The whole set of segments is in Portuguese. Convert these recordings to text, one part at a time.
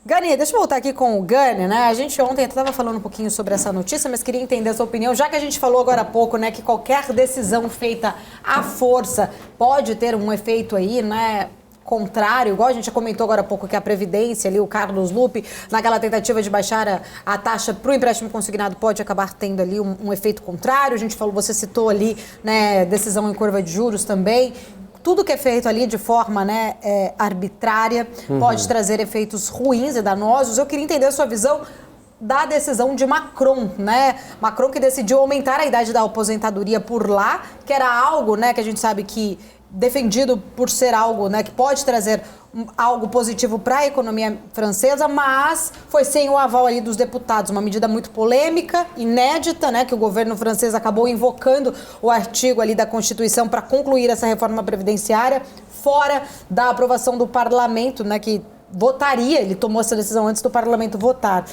Gani, deixa eu voltar aqui com o Gani, né? A gente ontem estava falando um pouquinho sobre essa notícia, mas queria entender a sua opinião, já que a gente falou agora há pouco, né, que qualquer decisão feita à força pode ter um efeito aí, né, contrário, igual a gente já comentou agora há pouco que a Previdência ali, o Carlos Lupe, naquela tentativa de baixar a taxa para o empréstimo consignado pode acabar tendo ali um efeito contrário. A gente falou, você citou ali, né, decisão em curva de juros também. Tudo que é feito ali de forma, né, arbitrária pode trazer efeitos ruins e danosos. Eu queria entender a sua visão da decisão de Macron, né? Macron que decidiu aumentar a idade da aposentadoria por lá, que era algo, né, que a gente sabe que defendido por ser algo, né, que pode trazer algo positivo para a economia francesa, mas foi sem o aval ali dos deputados, uma medida muito polêmica, inédita, né, que o governo francês acabou invocando o artigo ali da Constituição para concluir essa reforma previdenciária, fora da aprovação do parlamento, né, que votaria, ele tomou essa decisão antes do parlamento votar.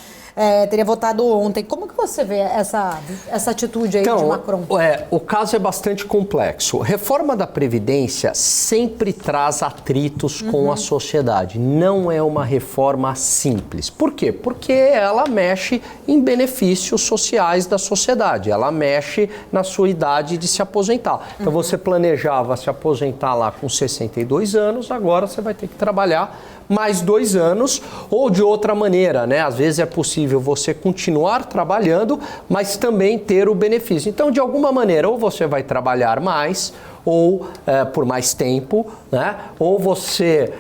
Teria votado ontem. Como que você vê essa atitude aí de Macron? O caso é bastante complexo. Reforma da Previdência sempre traz atritos com a sociedade. Não é uma reforma simples. Por quê? Porque ela mexe em benefícios sociais da sociedade. Ela mexe na sua idade de se aposentar. Então você planejava se aposentar lá com 62 anos, agora você vai ter que trabalhar mais 2 anos, ou de outra maneira, né? Às vezes é possível você continuar trabalhando, mas também ter o benefício. Então, de alguma maneira, ou você vai trabalhar mais, ou por mais tempo, né? Ou você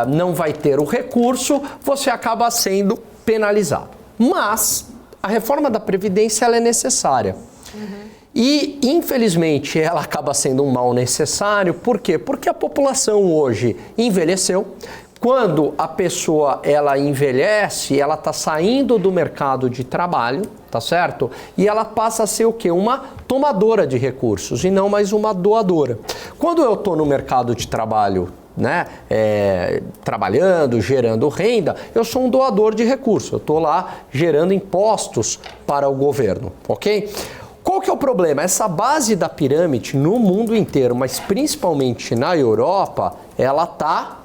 não vai ter o recurso, você acaba sendo penalizado. Mas a reforma da Previdência ela é necessária. E, infelizmente, ela acaba sendo um mal necessário. Por quê? Porque a população hoje envelheceu. Quando a pessoa ela envelhece, ela está saindo do mercado de trabalho, tá certo? E ela passa a ser o quê? Uma tomadora de recursos e não mais uma doadora. Quando eu estou no mercado de trabalho, né, trabalhando, gerando renda, eu sou um doador de recursos. Eu estou lá gerando impostos para o governo, ok? Qual que é o problema? Essa base da pirâmide no mundo inteiro, mas principalmente na Europa, ela está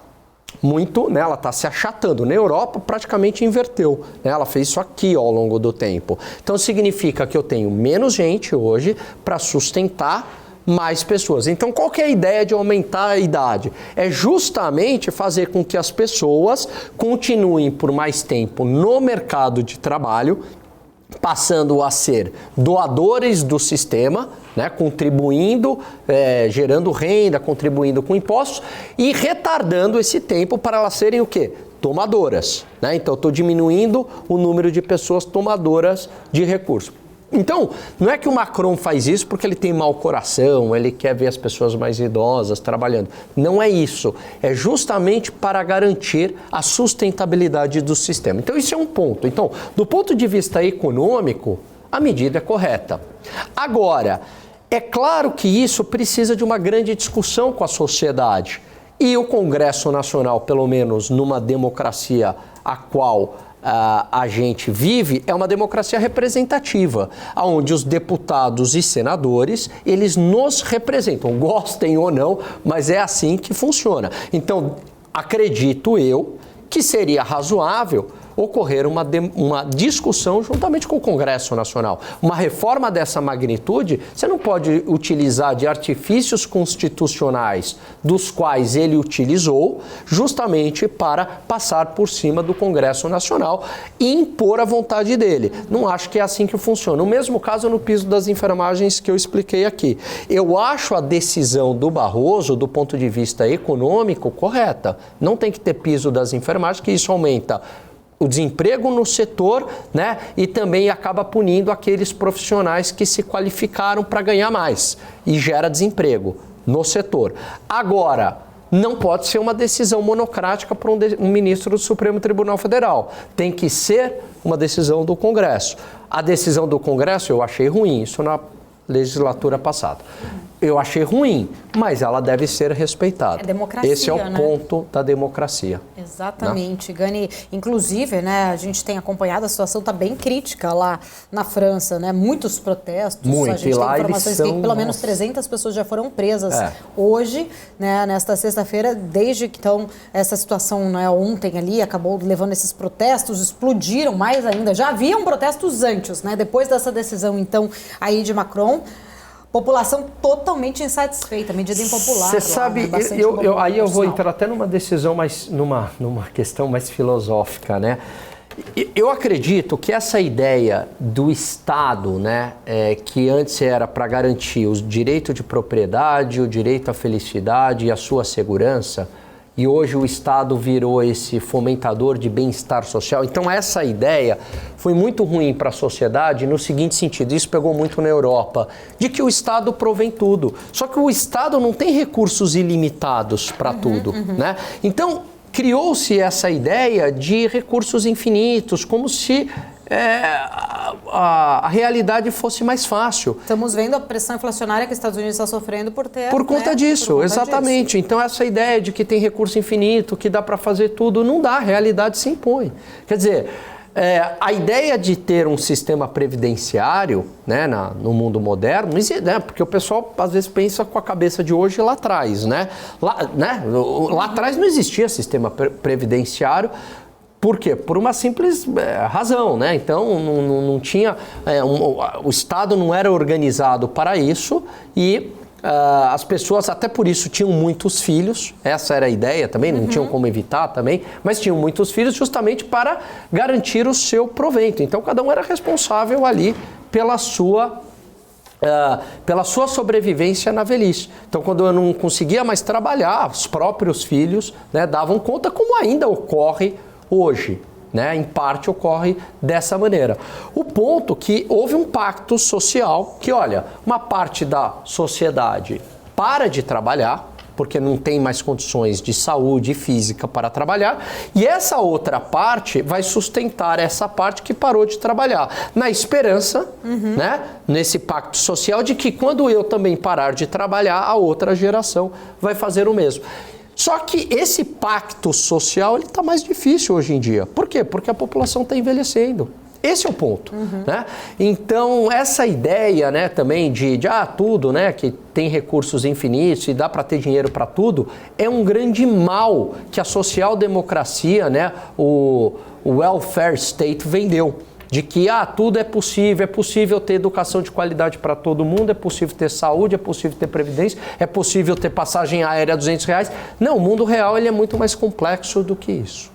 muito, né, ela está se achatando. Na Europa praticamente inverteu, né, ela fez isso aqui ao longo do tempo. Então significa que eu tenho menos gente hoje para sustentar mais pessoas. Então qual que é a ideia de aumentar a idade? É justamente fazer com que as pessoas continuem por mais tempo no mercado de trabalho, passando a ser doadores do sistema, né, contribuindo, gerando renda, contribuindo com impostos e retardando esse tempo para elas serem o quê? Tomadoras, né? Então, estou diminuindo o número de pessoas tomadoras de recursos. Então, não é que o Macron faz isso porque ele tem mau coração, ele quer ver as pessoas mais idosas trabalhando. Não é isso. É justamente para garantir a sustentabilidade do sistema. Então, isso é um ponto. Então, do ponto de vista econômico, a medida é correta. Agora, é claro que isso precisa de uma grande discussão com a sociedade. E o Congresso Nacional, pelo menos numa democracia a qual a gente vive, é uma democracia representativa, onde os deputados e senadores, eles nos representam, gostem ou não, mas é assim que funciona. Então, acredito eu que seria razoável ocorrer uma discussão juntamente com o Congresso Nacional. Uma reforma dessa magnitude, você não pode utilizar de artifícios constitucionais dos quais ele utilizou justamente para passar por cima do Congresso Nacional e impor a vontade dele. Não acho que é assim que funciona. O mesmo caso no piso das enfermagens que eu expliquei aqui. Eu acho a decisão do Barroso, do ponto de vista econômico, correta. Não tem que ter piso das enfermagens, que isso aumenta o desemprego no setor, né? E também acaba punindo aqueles profissionais que se qualificaram para ganhar mais e gera desemprego no setor. Agora, não pode ser uma decisão monocrática para um ministro do Supremo Tribunal Federal. Tem que ser uma decisão do Congresso. A decisão do Congresso eu achei ruim, isso na legislatura passada. eu achei ruim, mas ela deve ser respeitada. É democracia, esse é o ponto da democracia. Exatamente, né? Gani. Inclusive, né, a gente tem acompanhado, a situação está bem crítica lá na França, né? Muitos protestos. A gente tem informações que pelo menos 300 pessoas já foram presas hoje, né, nesta sexta-feira, desde que então essa situação, né, ontem ali acabou levando esses protestos, explodiram mais ainda. Já haviam protestos antes, né? Depois dessa decisão então aí de Macron. População totalmente insatisfeita, medida impopular. Você sabe, né? Aí eu vou entrar até numa decisão mais, numa questão mais filosófica, né? Eu acredito que essa ideia do Estado, né, que antes era para garantir o direito de propriedade, o direito à felicidade e a sua segurança, e hoje o Estado virou esse fomentador de bem-estar social. Então essa ideia foi muito ruim para a sociedade no seguinte sentido, isso pegou muito na Europa, de que o Estado provém tudo. Só que o Estado não tem recursos ilimitados para tudo, né? Então criou-se essa ideia de recursos infinitos, como se a realidade fosse mais fácil. Estamos vendo a pressão inflacionária que os Estados Unidos está sofrendo por conta disso, exatamente. Então essa ideia de que tem recurso infinito, que dá para fazer tudo, não dá, a realidade se impõe. Quer dizer, a ideia de ter um sistema previdenciário, né, no mundo moderno, né, porque o pessoal às vezes pensa com a cabeça de hoje lá atrás, né? Lá atrás não existia sistema previdenciário. Por quê? Por uma simples razão, né? Então não tinha, o Estado não era organizado para isso e as pessoas até por isso tinham muitos filhos, essa era a ideia também, não tinham como evitar também, mas tinham muitos filhos justamente para garantir o seu provento. Então cada um era responsável ali pela sua sobrevivência na velhice. Então, quando eu não conseguia mais trabalhar, os próprios filhos, né, davam conta, como ainda ocorre hoje, né? Em parte ocorre dessa maneira. O ponto é que houve um pacto social que, olha, uma parte da sociedade para de trabalhar, porque não tem mais condições de saúde física para trabalhar, e essa outra parte vai sustentar essa parte que parou de trabalhar, na esperança, né, nesse pacto social, de que quando eu também parar de trabalhar, a outra geração vai fazer o mesmo. Só que esse pacto social está mais difícil hoje em dia. Por quê? Porque a população está envelhecendo. Esse é o ponto, né? Então, essa ideia, né, também de tudo, né, que tem recursos infinitos e dá para ter dinheiro para tudo, é um grande mal que a social-democracia, né, o welfare state vendeu. De que tudo é possível ter educação de qualidade para todo mundo, é possível ter saúde, é possível ter previdência, é possível ter passagem aérea a R$200. Não, o mundo real ele é muito mais complexo do que isso.